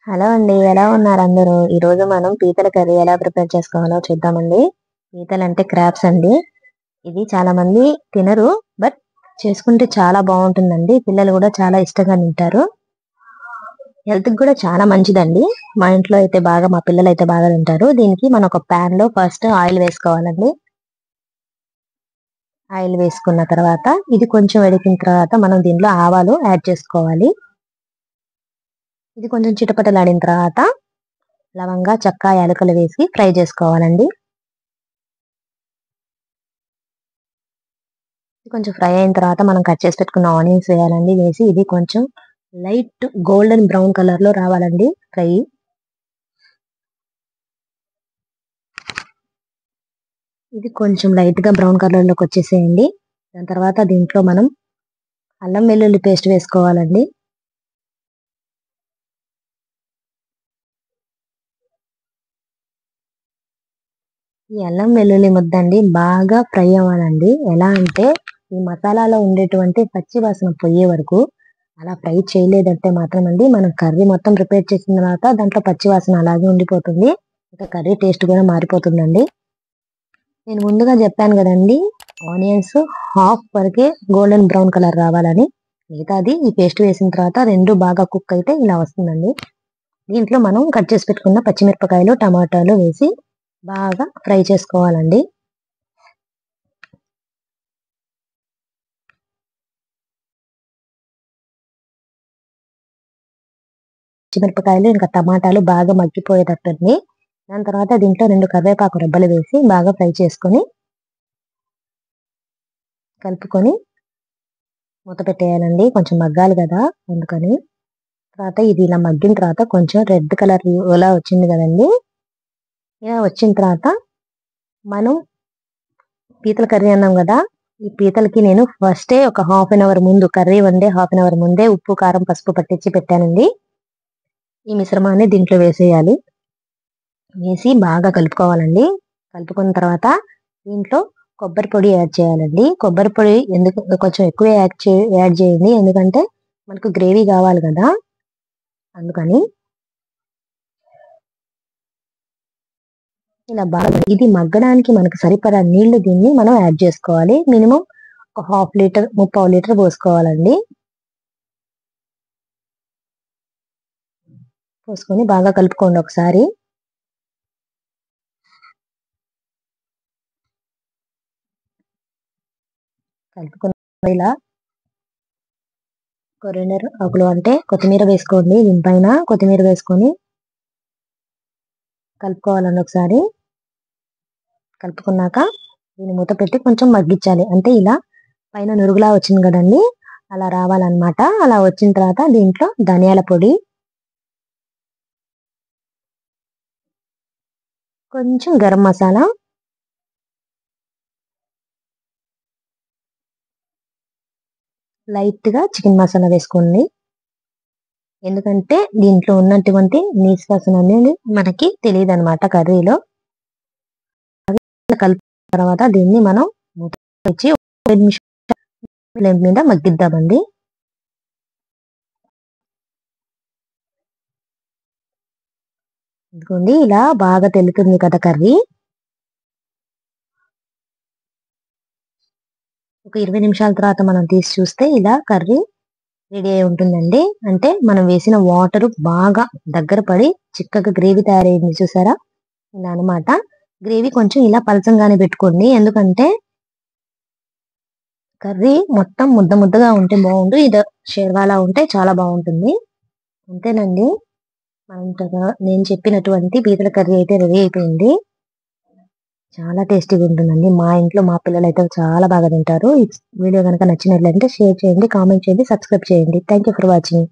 Hello అండి. ఎలా ఉన్నారు అందరూ? ఈరోజు మనం పీతల కర్రీ ఎలా ప్రిపేర్ చేసుకోవాలో చూద్దామండి. పీతలంటే క్రాబ్స్ అండి. ఇది చాలా మంది తినరు. బట్ చేసుకుంటే చాలా బాగుంటుందండి. పిల్లలు కూడా చాలా ఇష్టంగా తింటారు. హెల్త్ కూడా చాలా మంచిదండి. మా ఇంట్లో అయితే మా పిల్లలు అయితే బాగా తింటారు. దీనికి మనం ఒక పాన్ లో ఫస్ట్ ఆయిల్ వేసుకోవాలండి. ఆయిల్ వేసుకున్న తర్వాత ఇది కొంచెం వేడికిన తర్వాత మనం దీనిలో ఆవాలు యాడ్ చేసుకోవాలి. ఇది కొంచెం చిటపటలాడిన తర్వాత లవంగా, చెక్క, యాలకులు వేసి ఫ్రై చేసుకోవాలండి. కొంచెం ఫ్రై అయిన తర్వాత మనం కట్ చేసి పెట్టుకున్న ఆనియన్స్ వేయాలండి. వేసి ఇది కొంచెం లైట్ గోల్డెన్ బ్రౌన్ కలర్ లో రావాలండి ఫ్రై. ఇది కొంచెం లైట్ గా బ్రౌన్ కలర్ లోకి వచ్చేసేయండి. దాని తర్వాత దీంట్లో మనం అల్లం వెల్లుల్లి పేస్ట్ వేసుకోవాలండి. ఈ అల్లం వెల్లుల్లి ముద్దండి బాగా ఫ్రై అవ్వాలండి. ఎలా అంటే ఈ మసాలాలో ఉండేటువంటి పచ్చి వాసన పోయే వరకు అలా ఫ్రై చేయలేదంటే మాత్రం అండి మనం కర్రీ మొత్తం ప్రిపేర్ చేసిన తర్వాత దాంట్లో పచ్చి వాసన అలాగే ఉండిపోతుంది. ఇంకా కర్రీ టేస్ట్ కూడా మారిపోతుందండి. నేను ముందుగా చెప్పాను కదండి, ఆనియన్స్ హాఫ్ వరకే గోల్డెన్ బ్రౌన్ కలర్ రావాలని. మిగతాది ఈ పేస్ట్ వేసిన తర్వాత రెండు బాగా కుక్ అయితే ఇలా వస్తుందండి. దీంట్లో మనం కట్ చేసి పెట్టుకున్న పచ్చిమిరపకాయలు, టమాటాలు వేసి బాగా ఫ్రై చేసుకోవాలండి. పచ్చిమిరపకాయలు ఇంకా టమాటాలు బాగా మగ్గిపోయేటట్టుంది. దాని తర్వాత దీంట్లో రెండు కరివేపాకు రెబ్బలు వేసి బాగా ఫ్రై చేసుకొని కలుపుకొని మూత పెట్టేయాలండి. కొంచెం మగ్గాలి కదా అందుకని. తర్వాత ఇది ఇలా మగ్గిన తర్వాత కొంచెం రెడ్ కలర్ ఇలా వచ్చింది కదండి. ఇలా వచ్చిన తర్వాత మనం పీతల కర్రీ అన్నాం కదా, ఈ పీతలకి నేను ఫస్టే ఒక హాఫ్ అన్ అవర్ ముందు, కర్రీ వండే హాఫ్ అన్ అవర్ ముందే ఉప్పు, కారం, పసుపు పట్టించి పెట్టానండి. ఈ మిశ్రమాన్ని దీంట్లో వేసేయాలి. వేసి బాగా కలుపుకోవాలండి. కలుపుకున్న తర్వాత దీంట్లో కొబ్బరి పొడి యాడ్ చేయాలండి. కొబ్బరి పొడి ఎందుకు కొంచెం ఎక్కువ యాడ్ చేయండి, ఎందుకంటే మనకు గ్రేవీ కావాలి కదా అందుకని. ఇలా బాగా ఇది మగ్గడానికి మనకు సరిపడా నీళ్లు దీన్ని మనం యాడ్ చేసుకోవాలి. మినిమం ఒక హాఫ్ లీటర్, 3/4 లీటర్ పోసుకోవాలండి. పోసుకొని బాగా కలుపుకోండి ఒకసారి. కలుపుకొని ఇలా కొరియండర్ ఆకులు అంటే కొత్తిమీర వేసుకోండి. దీనిపైన కొత్తిమీర వేసుకొని కలుపుకోవాలండి ఒకసారి. కలుపుకున్నాక దీన్ని మూత పెట్టి కొంచెం మగ్గించాలి. అంటే ఇలా పైన నురుగులా వచ్చింది కదండి, అలా రావాలన్నమాట. అలా వచ్చిన తర్వాత దీంట్లో ధనియాల పొడి, కొంచెం గరం మసాలా, లైట్ గా చికెన్ మసాలా వేసుకోండి. ఎందుకంటే దీంట్లో ఉన్నటువంటి నీచు వాసన అనేది మనకి తెలియదు అనమాట కర్రీలో. కలిపిన తర్వాత దీన్ని మనం మూత పెట్టి 5 నిమిషాలు ఫ్లేమ్ మీద మగ్గిద్దామండి. ఇదిగోండి ఇలా బాగా తెలుతుంది కదా కర్రీ. ఒక 20 నిమిషాల తర్వాత మనం తీసి చూస్తే ఇలా కర్రీ రెడీ అయి ఉంటుందండి. అంటే మనం వేసిన వాటర్ బాగా దగ్గర పడి చిక్కగా గ్రేవీ తయారైంది చూసారా, ఇలా అనమాట. గ్రేవీ కొంచెం ఇలా పలచంగానే పెట్టుకోండి, ఎందుకంటే కర్రీ మొత్తం ముద్ద ముద్దగా ఉంటే బాగుండు. ఇది షేర్వాలా ఉంటే చాలా బాగుంటుంది. అంతేనండి, నేను చెప్పినటువంటి పీతల కర్రీ అయితే రెడీ అయిపోయింది. చాలా టేస్టీగా ఉంటుందండి. మా ఇంట్లో మా పిల్లలు అయితే చాలా బాగా తింటారు. ఈ వీడియో కనుక నచ్చినట్లయితే షేర్ చేయండి, కామెంట్ చేయండి, సబ్స్క్రైబ్ చేయండి. Thank you for watching.